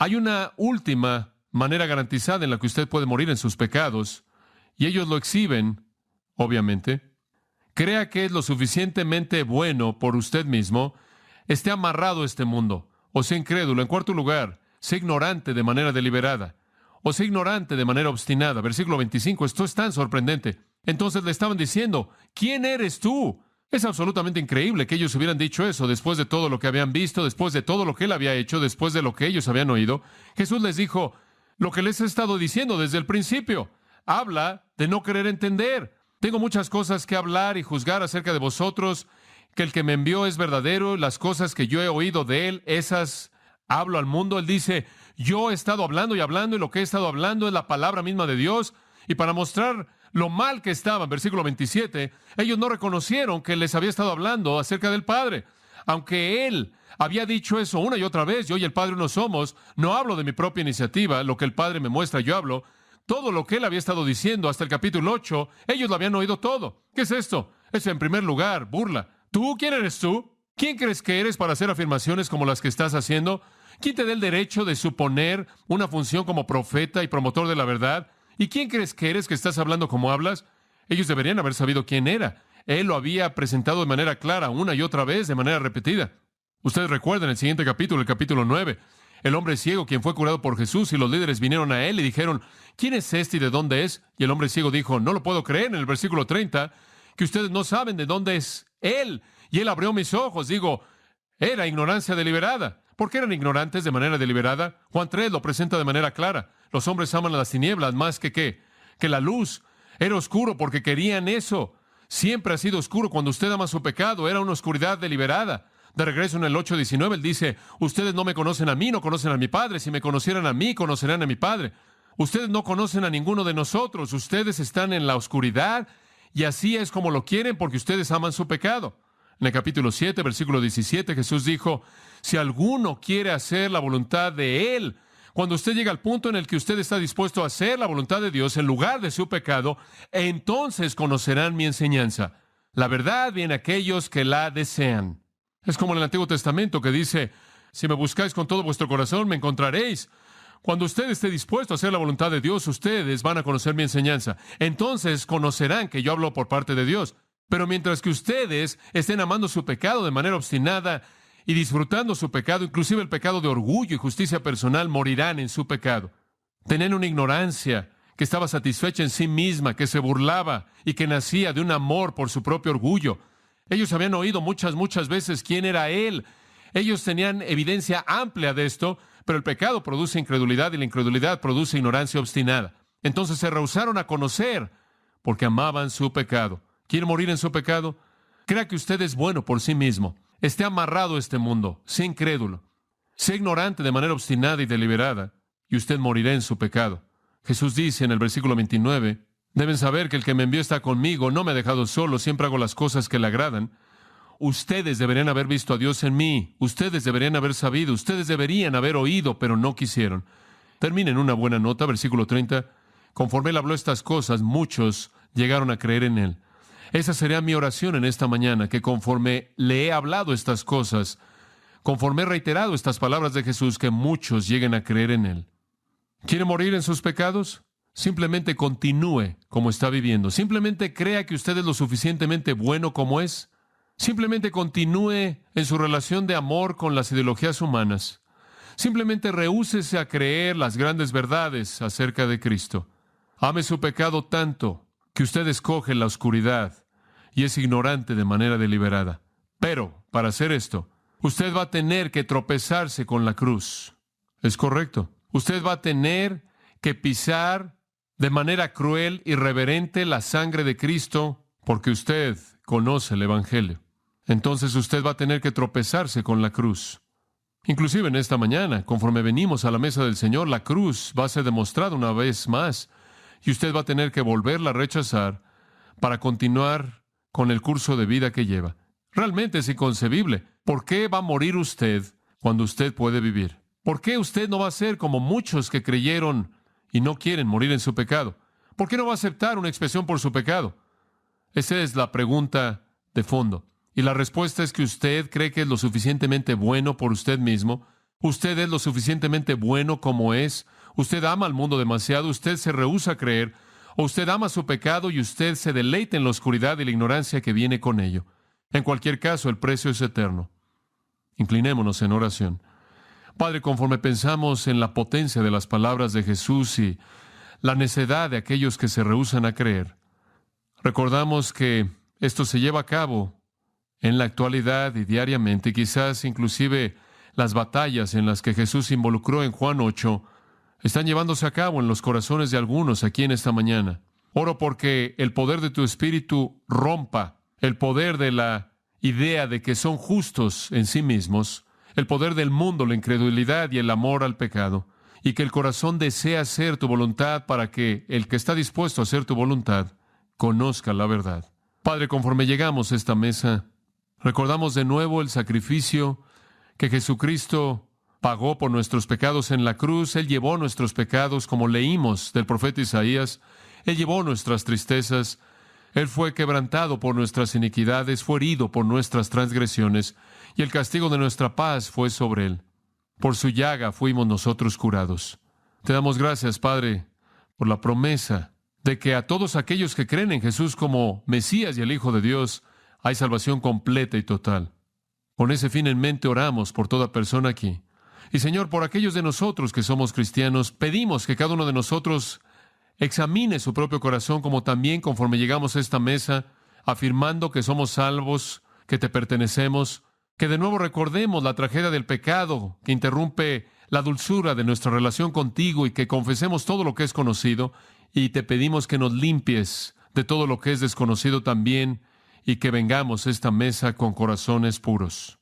Hay una última manera garantizada en la que usted puede morir en sus pecados, y ellos lo exhiben, obviamente. Crea que es lo suficientemente bueno por usted mismo, esté amarrado a este mundo, o sea incrédulo. En cuarto lugar, sea ignorante de manera deliberada, o sea ignorante de manera obstinada. Versículo 25, esto es tan sorprendente. Entonces le estaban diciendo, ¿quién eres tú? Es absolutamente increíble que ellos hubieran dicho eso después de todo lo que habían visto, después de todo lo que él había hecho, después de lo que ellos habían oído. Jesús les dijo, lo que les he estado diciendo desde el principio. Habla de no querer entender. Tengo muchas cosas que hablar y juzgar acerca de vosotros, que el que me envió es verdadero, las cosas que yo he oído de él, esas hablo al mundo. Él dice, yo he estado hablando y lo que he estado hablando es la palabra misma de Dios. Y para mostrar lo mal que estaban, versículo 27, ellos no reconocieron que les había estado hablando acerca del Padre. Aunque él había dicho eso una y otra vez, yo y el Padre uno somos, no hablo de mi propia iniciativa, lo que el Padre me muestra, yo hablo. Todo lo que él había estado diciendo hasta el capítulo 8, ellos lo habían oído todo. ¿Qué es esto? Eso en primer lugar, burla. ¿Tú? ¿Quién eres tú? ¿Quién crees que eres para hacer afirmaciones como las que estás haciendo? ¿Quién te da el derecho de suponer una función como profeta y promotor de la verdad? ¿Y quién crees que eres que estás hablando como hablas? Ellos deberían haber sabido quién era. Él lo había presentado de manera clara una y otra vez, de manera repetida. Ustedes recuerdan el siguiente capítulo, el capítulo 9. El hombre ciego, quien fue curado por Jesús, y los líderes vinieron a él y dijeron, ¿quién es este y de dónde es? Y el hombre ciego dijo, no lo puedo creer, en el versículo 30, que ustedes no saben de dónde es él. Y él abrió mis ojos. Digo, era ignorancia deliberada. ¿Por qué eran ignorantes de manera deliberada? Juan 3 lo presenta de manera clara. Los hombres aman las tinieblas más que ¿qué? Que la luz. Era oscuro porque querían eso. Siempre ha sido oscuro. Cuando usted ama su pecado, era una oscuridad deliberada. De regreso en el 8:19, él dice, ustedes no me conocen a mí, no conocen a mi Padre. Si me conocieran a mí, conocerán a mi Padre. Ustedes no conocen a ninguno de nosotros. Ustedes están en la oscuridad y así es como lo quieren porque ustedes aman su pecado. En el capítulo 7, versículo 17, Jesús dijo, si alguno quiere hacer la voluntad de Él, cuando usted llega al punto en el que usted está dispuesto a hacer la voluntad de Dios en lugar de su pecado, entonces conocerán mi enseñanza. La verdad viene a aquellos que la desean. Es como en el Antiguo Testamento que dice, si me buscáis con todo vuestro corazón, me encontraréis. Cuando usted esté dispuesto a hacer la voluntad de Dios, ustedes van a conocer mi enseñanza. Entonces conocerán que yo hablo por parte de Dios. Pero mientras que ustedes estén amando su pecado de manera obstinada y disfrutando su pecado, inclusive el pecado de orgullo y justicia personal, morirán en su pecado. Tenían una ignorancia que estaba satisfecha en sí misma, que se burlaba y que nacía de un amor por su propio orgullo. Ellos habían oído muchas veces quién era Él. Ellos tenían evidencia amplia de esto, pero el pecado produce incredulidad y la incredulidad produce ignorancia obstinada. Entonces se rehusaron a conocer porque amaban su pecado. ¿Quiere morir en su pecado? Crea que usted es bueno por sí mismo. Esté amarrado a este mundo. Sea incrédulo. Sea ignorante de manera obstinada y deliberada, y usted morirá en su pecado. Jesús dice en el versículo 29, deben saber que el que me envió está conmigo, no me ha dejado solo, siempre hago las cosas que le agradan. Ustedes deberían haber visto a Dios en mí. Ustedes deberían haber sabido. Ustedes deberían haber oído, pero no quisieron. Termina en una buena nota, versículo 30. Conforme él habló estas cosas, muchos llegaron a creer en él. Esa sería mi oración en esta mañana, que conforme le he hablado estas cosas, conforme he reiterado estas palabras de Jesús, que muchos lleguen a creer en él. ¿Quiere morir en sus pecados? Simplemente continúe como está viviendo. Simplemente crea que usted es lo suficientemente bueno como es. Simplemente continúe en su relación de amor con las ideologías humanas. Simplemente rehúsese a creer las grandes verdades acerca de Cristo. Ame su pecado tanto que usted escoge la oscuridad y es ignorante de manera deliberada. Pero, para hacer esto, usted va a tener que tropezarse con la cruz. ¿Es correcto? Usted va a tener que pisar de manera cruel, irreverente, la sangre de Cristo, porque usted conoce el Evangelio. Entonces usted va a tener que tropezarse con la cruz. Inclusive en esta mañana, conforme venimos a la mesa del Señor, la cruz va a ser demostrada una vez más, y usted va a tener que volverla a rechazar para continuar con el curso de vida que lleva. Realmente es inconcebible. ¿Por qué va a morir usted cuando usted puede vivir? ¿Por qué usted no va a ser como muchos que creyeron y no quieren morir en su pecado? ¿Por qué no va a aceptar una expiación por su pecado? Esa es la pregunta de fondo. Y la respuesta es que usted cree que es lo suficientemente bueno por usted mismo, Usted es lo suficientemente bueno como es. Usted ama al mundo demasiado. Usted se rehúsa a creer. O usted ama su pecado y usted se deleita en la oscuridad y la ignorancia que viene con ello. En cualquier caso, el precio es eterno. Inclinémonos en oración. Padre, conforme pensamos en la potencia de las palabras de Jesús y la necedad de aquellos que se rehúsan a creer, recordamos que esto se lleva a cabo en la actualidad y diariamente, quizás inclusive las batallas en las que Jesús se involucró en Juan 8 están llevándose a cabo en los corazones de algunos aquí en esta mañana. Oro porque el poder de tu Espíritu rompa el poder de la idea de que son justos en sí mismos, el poder del mundo, la incredulidad y el amor al pecado, y que el corazón desea hacer tu voluntad para que el que está dispuesto a hacer tu voluntad conozca la verdad. Padre, conforme llegamos a esta mesa, recordamos de nuevo el sacrificio que Jesucristo pagó por nuestros pecados en la cruz. Él llevó nuestros pecados, como leímos del profeta Isaías. Él llevó nuestras tristezas. Él fue quebrantado por nuestras iniquidades, fue herido por nuestras transgresiones, y el castigo de nuestra paz fue sobre Él. Por su llaga fuimos nosotros curados. Te damos gracias, Padre, por la promesa de que a todos aquellos que creen en Jesús como Mesías y el Hijo de Dios, hay salvación completa y total. Con ese fin en mente oramos por toda persona aquí. Y Señor, por aquellos de nosotros que somos cristianos, pedimos que cada uno de nosotros examine su propio corazón, como también conforme llegamos a esta mesa, afirmando que somos salvos, que te pertenecemos, que de nuevo recordemos la tragedia del pecado que interrumpe la dulzura de nuestra relación contigo y que confesemos todo lo que es conocido, y te pedimos que nos limpies de todo lo que es desconocido también y que vengamos a esta mesa con corazones puros.